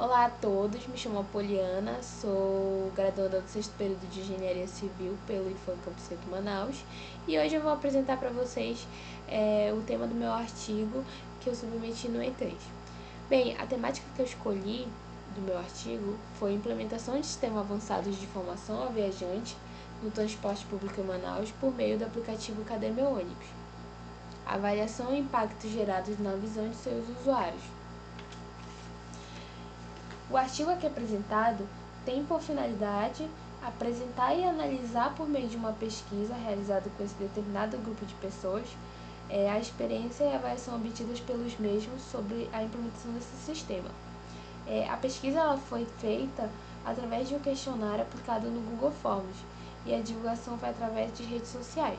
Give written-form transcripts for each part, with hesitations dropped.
Olá a todos, me chamo Poliana, sou graduanda do sexto período de Engenharia Civil pelo IFAM Campus Centro Manaus e hoje eu vou apresentar para vocês o tema do meu artigo que eu submeti no E3. Bem, a temática que eu escolhi do meu artigo foi implementação de sistemas avançados de informação ao viajante no transporte público em Manaus por meio do aplicativo Cadê Meu Ônibus? Avaliação e impactos gerados na visão de seus usuários. O artigo aqui apresentado tem por finalidade apresentar e analisar por meio de uma pesquisa realizada com esse determinado grupo de pessoas a experiência e a avaliação obtidas pelos mesmos sobre a implementação desse sistema. A pesquisa ela foi feita através de um questionário aplicado no Google Forms e a divulgação foi através de redes sociais.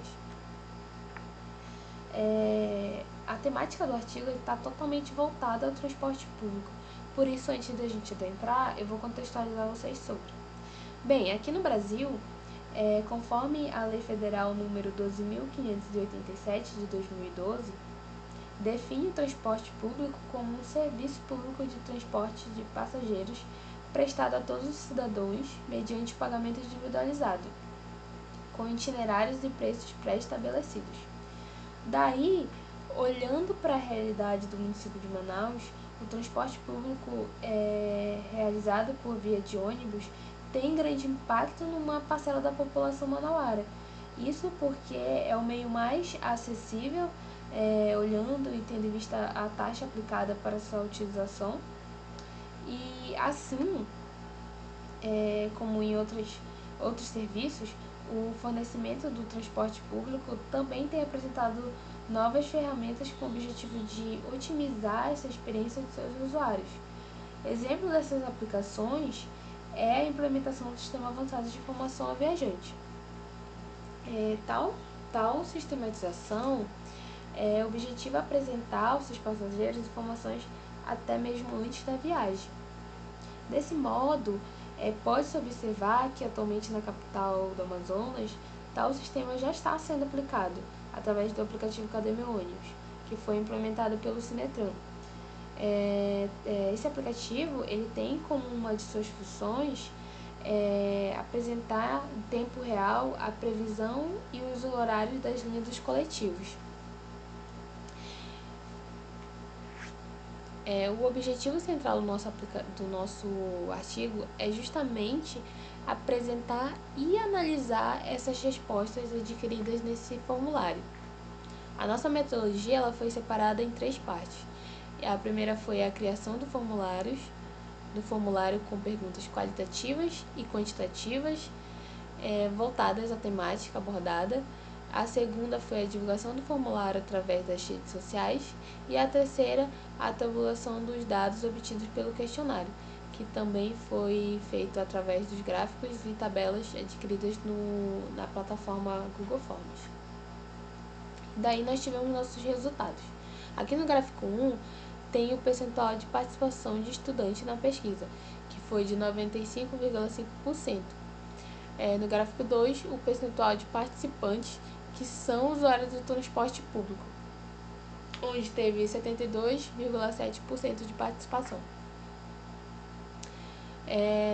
A temática do artigo está totalmente voltada ao transporte público. Por isso, antes da gente adentrar, eu vou contextualizar vocês sobre. Bem, aqui no Brasil, conforme a Lei Federal número 12.587 de 2012, define o transporte público como um serviço público de transporte de passageiros prestado a todos os cidadãos mediante pagamento individualizado, com itinerários e preços pré-estabelecidos. Daí, olhando para a realidade do município de Manaus, o transporte público realizado por via de ônibus tem grande impacto numa parcela da população manauara. Isso porque é o meio mais acessível, olhando e tendo em vista a taxa aplicada para sua utilização. E assim, como em outros serviços, o fornecimento do transporte público também tem apresentado novas ferramentas com o objetivo de otimizar essa experiência de seus usuários. Exemplo dessas aplicações é a implementação do Sistema Avançado de Informação ao Viajante. Tal sistematização objetiva apresentar aos seus passageiros informações até mesmo antes da viagem. Desse modo, pode-se observar que atualmente na capital do Amazonas, tal sistema já está sendo aplicado através do aplicativo Cadê Meu Ônibus, que foi implementado pelo Sinetran. Esse aplicativo ele tem como uma de suas funções apresentar em tempo real a previsão e os horários das linhas dos coletivos. O objetivo central do nosso artigo é justamente apresentar e analisar essas respostas adquiridas nesse formulário. A nossa metodologia ela foi separada em 3 partes. A primeira foi a criação do formulário com perguntas qualitativas e quantitativas voltadas à temática abordada. A segunda foi a divulgação do formulário através das redes sociais e a terceira, a tabulação dos dados obtidos pelo questionário, que também foi feito através dos gráficos e tabelas adquiridas na plataforma Google Forms. Daí nós tivemos nossos resultados. Aqui no gráfico 1 tem o percentual de participação de estudantes na pesquisa, que foi de 95,5%. No gráfico 2, o percentual de participantes que são usuários do transporte público, onde teve 72,7% de participação.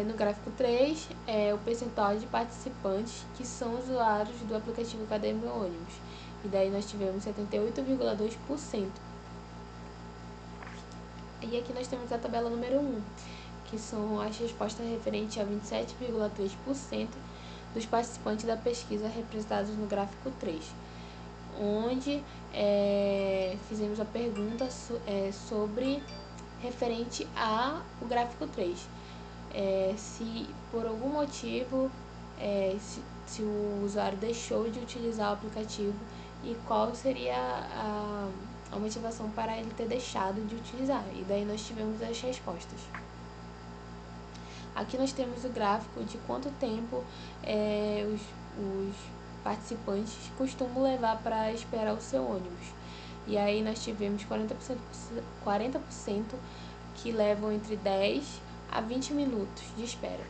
No gráfico 3, o percentual de participantes que são usuários do aplicativo Cadê Meu Ônibus, e daí nós tivemos 78,2%. E aqui nós temos a tabela número 1, que são as respostas referentes a 27,3% dos participantes da pesquisa representados no gráfico 3, onde fizemos a pergunta sobre referente ao gráfico 3. Se por algum motivo se o usuário deixou de utilizar o aplicativo e qual seria a motivação para ele ter deixado de utilizar. E daí nós tivemos as respostas. Aqui nós temos o gráfico de quanto tempo os participantes costumam levar para esperar o seu ônibus. E aí nós tivemos 40% que levam entre 10 a 20 minutos de espera.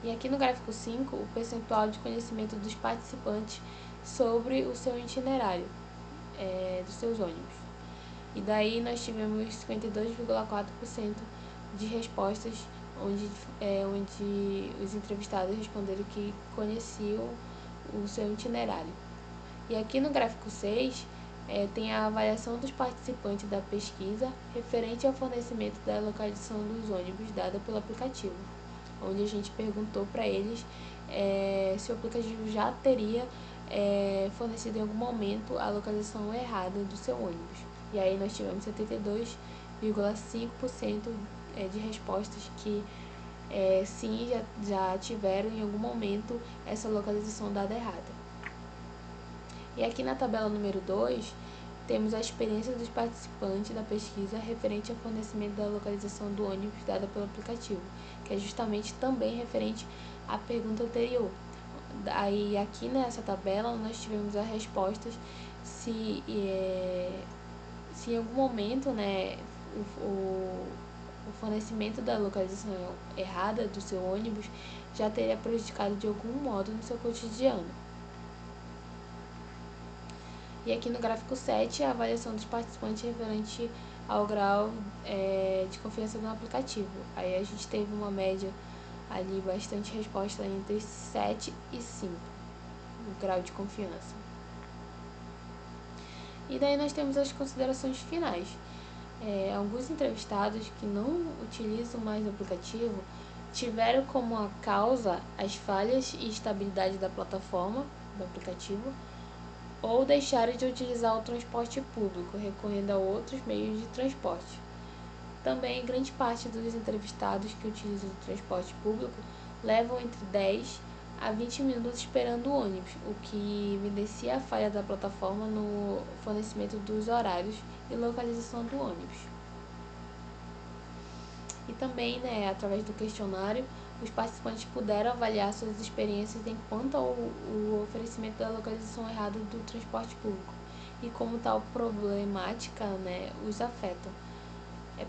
E aqui no gráfico 5, o percentual de conhecimento dos participantes sobre o seu itinerário dos seus ônibus. E daí nós tivemos 52,4% de respostas onde os entrevistados responderam que conheciam o seu itinerário. E aqui no gráfico 6, tem a avaliação dos participantes da pesquisa referente ao fornecimento da localização dos ônibus dada pelo aplicativo, onde a gente perguntou para eles se o aplicativo já teria fornecido em algum momento a localização errada do seu ônibus. E aí nós tivemos 72,5% de respostas que sim, já tiveram em algum momento essa localização dada errada. E aqui na tabela número 2, temos a experiência dos participantes da pesquisa referente ao fornecimento da localização do ônibus dada pelo aplicativo, que é justamente também referente à pergunta anterior. Aí aqui nessa tabela nós tivemos as respostas se em algum momento, né, o fornecimento da localização errada do seu ônibus já teria prejudicado de algum modo no seu cotidiano. E aqui no gráfico 7, a avaliação dos participantes referente ao grau de confiança no aplicativo. Aí a gente teve uma média ali bastante resposta entre 7 e 5, o grau de confiança. E daí nós temos as considerações finais. Alguns entrevistados que não utilizam mais o aplicativo tiveram como a causa as falhas e estabilidade da plataforma do aplicativo, ou deixaram de utilizar o transporte público, recorrendo a outros meios de transporte. Também, grande parte dos entrevistados que utilizam o transporte público levam entre 10 a 20 minutos esperando o ônibus, o que evidencia a falha da plataforma no fornecimento dos horários e localização do ônibus. E também, através do questionário, os participantes puderam avaliar suas experiências enquanto ao oferecimento da localização errada do transporte público e como tal problemática os afeta.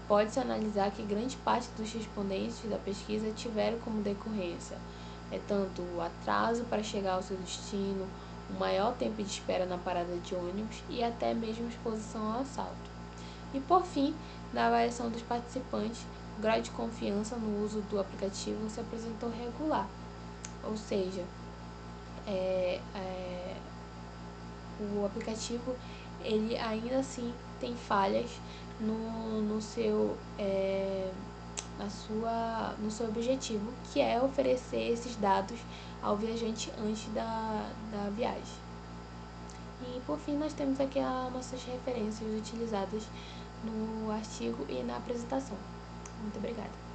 Pode-se analisar que grande parte dos respondentes da pesquisa tiveram como decorrência tanto o atraso para chegar ao seu destino, o maior tempo de espera na parada de ônibus e até mesmo exposição ao assalto. E por fim, na avaliação dos participantes, o grau de confiança no uso do aplicativo se apresentou regular, ou seja, o aplicativo ele ainda assim tem falhas no seu objetivo, que é oferecer esses dados ao viajante antes da viagem. E por fim nós temos aqui as nossas referências utilizadas no artigo e na apresentação. Muito obrigada.